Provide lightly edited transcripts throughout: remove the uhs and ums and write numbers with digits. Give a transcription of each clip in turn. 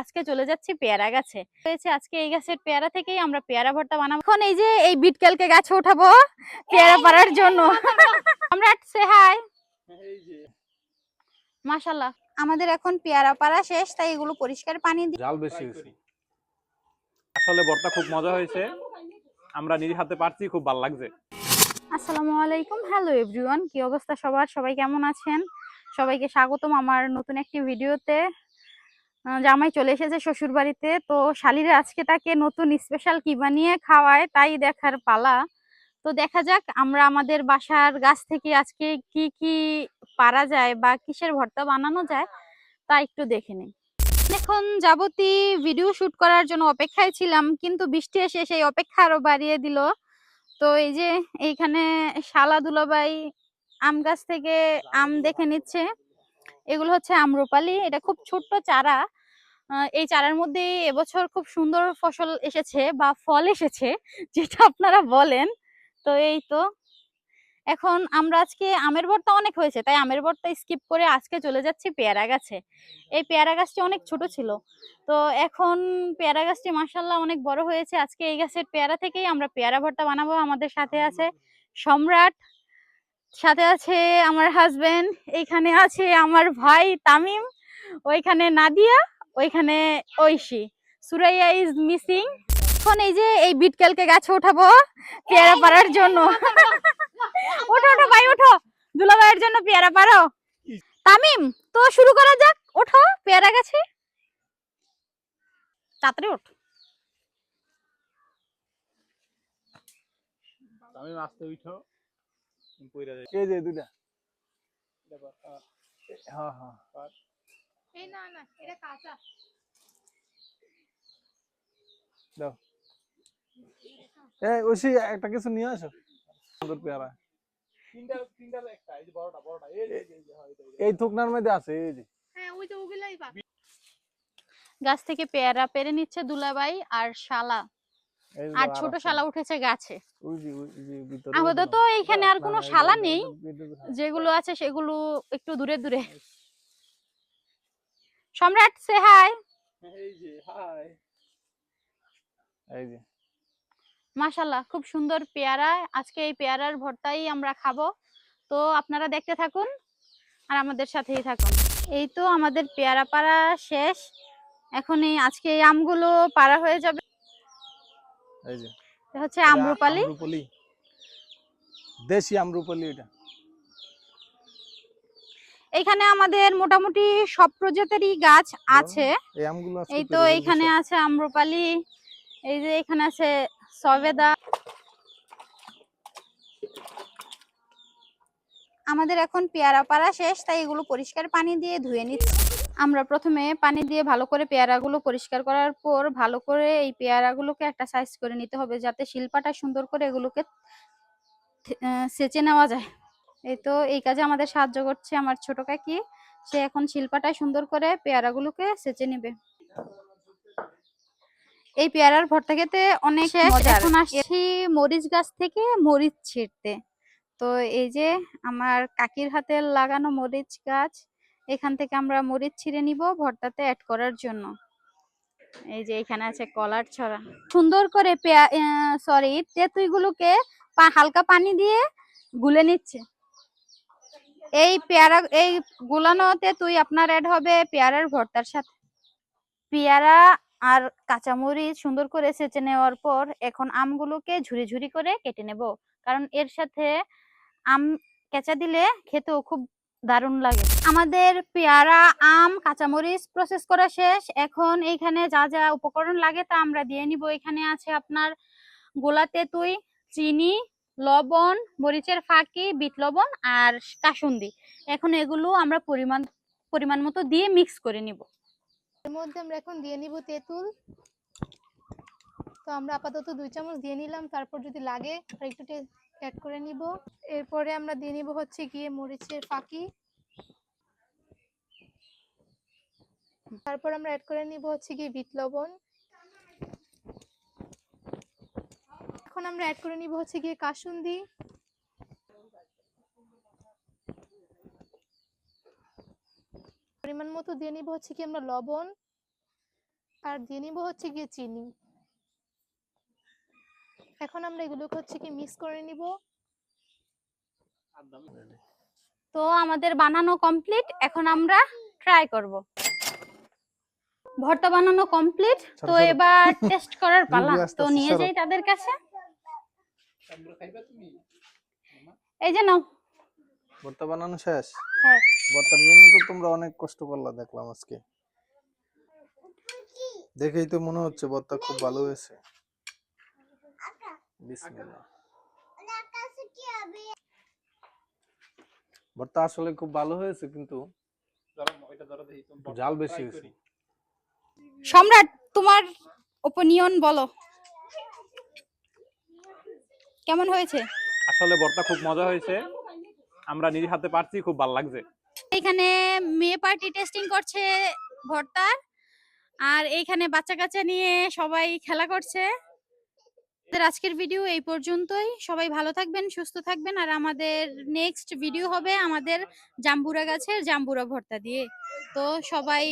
আজকে চলে যাচ্ছি পেয়ারা গাছে। হয়েছে আজকে এই গাছের পেয়ারা থেকেই আমরা পেয়ারা ভর্তা বানাবো। এখন এই যে এই বিটকেলকে গাছে উঠাবো পেয়ারা পাড়ার জন্য। আমরা সে হাই মাশাআল্লাহ। আমাদের এখন পেয়ারা পাড়া শেষ, তাই এগুলো পরিষ্কার পানি দিয়ে জাল বেশি হয়েছে। আসলে ভর্তা খুব মজা হয়েছে, আমরা নিজে হাতে পারছি, খুব ভালো লাগছে। আসসালামু আলাইকুম, হ্যালো এভরিওয়ান, কি অবস্থা সবার? সবাই কেমন আছেন? সবাইকে স্বাগতম আমার নতুন একটি ভিডিওতে। জামাই চলে এসেছে শ্বশুর বাড়িতে, তো শালিরা আজকে তাকে নতুন স্পেশাল কি বানিয়ে খাওয়ায় তাই দেখার পালা। তো দেখা যাক আমরা আমাদের বাসার গাছ থেকে আজকে কি কি পারা যায় বা কিসের ভর্তা বানানো যায় তা একটু দেখে নিই। এখন যাবতীয় ভিডিও শুট করার জন্য অপেক্ষায় ছিলাম, কিন্তু বৃষ্টি এসে সেই অপেক্ষা আরো বাড়িয়ে দিল। তো এই যে এইখানে শালা দুলাভাই আম গাছ থেকে আম দেখে নিচ্ছে। এগুলো হচ্ছে আম্রপালি, এটা খুব ছোট্ট চারা। এই চারার মধ্যে এবছর খুব সুন্দর ফসল এসেছে বা ফল এসেছে, যেটা আপনারা বলেন। তো এই তো এখন আমরা আজকে আমের ভর্তা অনেক হয়েছে, তাই আমের ভর্তা স্কিপ করে আজকে চলে যাচ্ছি পেয়ারা গাছে। এই পেয়ারা গাছটি অনেক ছোট ছিল, তো এখন পেয়ারা গাছটি মাশাআল্লাহ অনেক বড় হয়েছে। আজকে এই গাছের পেয়ারা থেকেই আমরা পেয়ারা ভর্তা বানাবো। আমাদের সাথে আছে সম্রাট, সাথে আছে আমার হাজবেন্ড, এইখানে আছে আমার ভাই তামিম, ওইখানে নাদিয়া, ওইখানে ঐশী, সুরাইয়া ইজ মিসিং। এখন এই যে এই বিটকেলকে গাছে উঠাবো পেয়ারা পাড়ার জন্য। ওঠো ওঠো ভাই ওঠো, দুলাভাইয়ের জন্য পেয়ারা পারো। তামিম, তো শুরু করা যাক, ওঠো পেয়ারা গাছে, তাড়াতাড়ি ওঠ। তামিম আস্তে উঠো, পইরা যায়। এই যে দুইটা, হ্যাঁ হ্যাঁ, এই না না, এটা কাঁচা দাও। এই ওসি একটা কিছু নিয়ে আসো, সুন্দর পেয়ারা। তিনটার একটা, এই যে বড়টা বড়টা, এই থুকনার মধ্যে আছে, এই যে। হ্যাঁ, ওই তো ওগুলাই পা। গাছ থেকে পেয়ারা পেরে নিচ্ছে দুলাভাই আর শালা, আর ছোট শালা উঠেছে গাছে। আপাতত এইখানে আর কোনো শালা নেই, যেগুলো আছে সেগুলো একটু দূরে দূরে। সম্রাট সে হাই। এই যে হাই, এই যে মাশাআল্লাহ, খুব সুন্দর পেয়ারা। আজকে এই পেয়ারার ভর্তাই আমরা খাবো, তো আপনারা দেখতে থাকুন আর আমাদের সাথেই থাকুন। এই তো আমাদের পেয়ারা পাড়া শেষ, এখন এই আজকে এই আমগুলো পাড়া হয়ে যাবে। এই যে হচ্ছে আম্রপালি, আম্রপলি, দেশি আম্রপলি এটা। এইখানে আমাদের মোটামুটি সব প্রজাতিরই গাছ আছে। এই আমগুলো এই তো এইখানে আছে আম্রপালি, এই যে এখানে আছে সবেদা। আমাদের এখন পেয়ারা পাড়া শেষ, তাই এগুলো পরিষ্কার পানি দিয়ে ধুয়ে নিচ্ছি। আমরা প্রথমে পানি দিয়ে ভালো করে পেয়ারাগুলো পরিষ্কার করার পর ভালো করে এই পেয়ারাগুলোকে একটা সাইজ করে নিতে হবে, যাতে শিল্পাটা সুন্দর করে এগুলোকে সেচে নেওয়া যায়। এই তো এই কাজে আমাদের সাহায্য করছে আমার ছোট কাকি, সে এখন শিল্পাটায় সুন্দর করে পেয়ারাগুলোকে সেচে নেবে। এই পেয়ারার ভর্তা খেতে অনেক মজার। এখন আসছি মরিচ গাছ থেকে মরিচ ছিঁড়তে। তো এই যে আমার কাকির হাতে লাগানো মরিচ গাছ, এখান থেকে আমরা মরিচ ছিঁড়ে নিব ভর্তাতে অ্যাড করার জন্য। এই যে এখানে আছে কলার ছড়া, সুন্দর করে তেঁতুইগুলোকে হালকা পানি দিয়ে গুলে নিচ্ছে। এই পেয়ারা, এই গুলানো তেঁতুই আপনার অ্যাড হবে পেয়ারার ভর্তার সাথে। পেয়ারা আর কাঁচামরিচ সুন্দর করে ছেঁচে নেওয়ার পর এখন আমগুলোকে ঝুরি ঝুরি করে কেটে নেব, কারণ এর সাথে আম কেঁচা দিলে খেতেও খুব দারুণ লাগে। আমাদের পেয়ারা, আম, কাঁচামরিচ প্রসেস করা শেষ। এখন এইখানে যা যা উপকরণ লাগে তা আমরা দিয়ে নিব। এখানে আছে আপনার গোলা তেঁতুই, চিনি, লবণ, মরিচের ফাঁকি, বিট লবণ আর কাসুন্দি। এখন এগুলো আমরা পরিমাণ মতো দিয়ে মিক্স করে নিব। এর মধ্যে আমরা এখন দিয়ে নিব তেঁতুল। তো আমরা আপাতত 2 চামচ দিয়ে নিলাম, তারপর যদি লাগে আর একটু অ্যাড করে নিব। এরপরে আমরা দিয়ে নিব হচ্ছে গিয়ে মরিচের ফাঁকি, তারপর আমরা অ্যাড করে নিব হচ্ছে গিয়ে বিট লবণ। এখন আমরা অ্যাড করে নিব হচ্ছে গিয়ে কাসুন্দি। পরিমাণ মতো দিয়ে নিব হচ্ছে কি আমরা লবণ। আর দিয়ে নিব হচ্ছে গিয়ে চিনি। এখন আমরা এগুলোকে হচ্ছে কি মিক্স করে নিব। তো আমাদের বানানো কমপ্লিট, এখন আমরা ট্রাই করব। ভর্তা বানানো কমপ্লিট, তো সরো। এবার টেস্ট করার পালা। রুগী তো আসতেছে, নিয়ে সরো। যাই তাদের কাছে। এই যে নাও। ভর্তা বানানো শেষ? হ্যাঁ। ভর্তার জন্য তো তোমরা অনেক কষ্ট করলা দেখলাম আজকে। দেখেই তো মনে হচ্ছে ভর্তা খুব ভালো হয়েছে। বিসমিল্লাহ। ভর্তা আসলে খুব ভালো হয়েছে, কিন্তু জাল বেশি হয়েছে। সম্রাট, তোমার ওপিনিয়ন বলো, কেমন হয়েছে? আসলে ভর্তা খুব মজা হয়েছে, আমরা নিজে হাতে পারছি, খুব ভালো লাগছে। এখানে মেয়ে পার্টি টেস্টিং করছে ভর্তার, আর এইখানে বাচ্চা কাচ্চা নিয়ে সবাই খেলা করছে। আমাদের আজকের ভিডিও এই পর্যন্তই। সবাই ভালো থাকবেন, সুস্থ থাকবেন, আর আমাদের নেক্সট ভিডিও হবে আমাদের জাম্বুরা গাছের জাম্বুরা ভর্তা দিয়ে। তো সবাই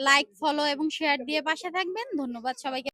লাইক, ফলো এবং শেয়ার দিয়ে পাশে থাকবেন। ধন্যবাদ সবাইকে।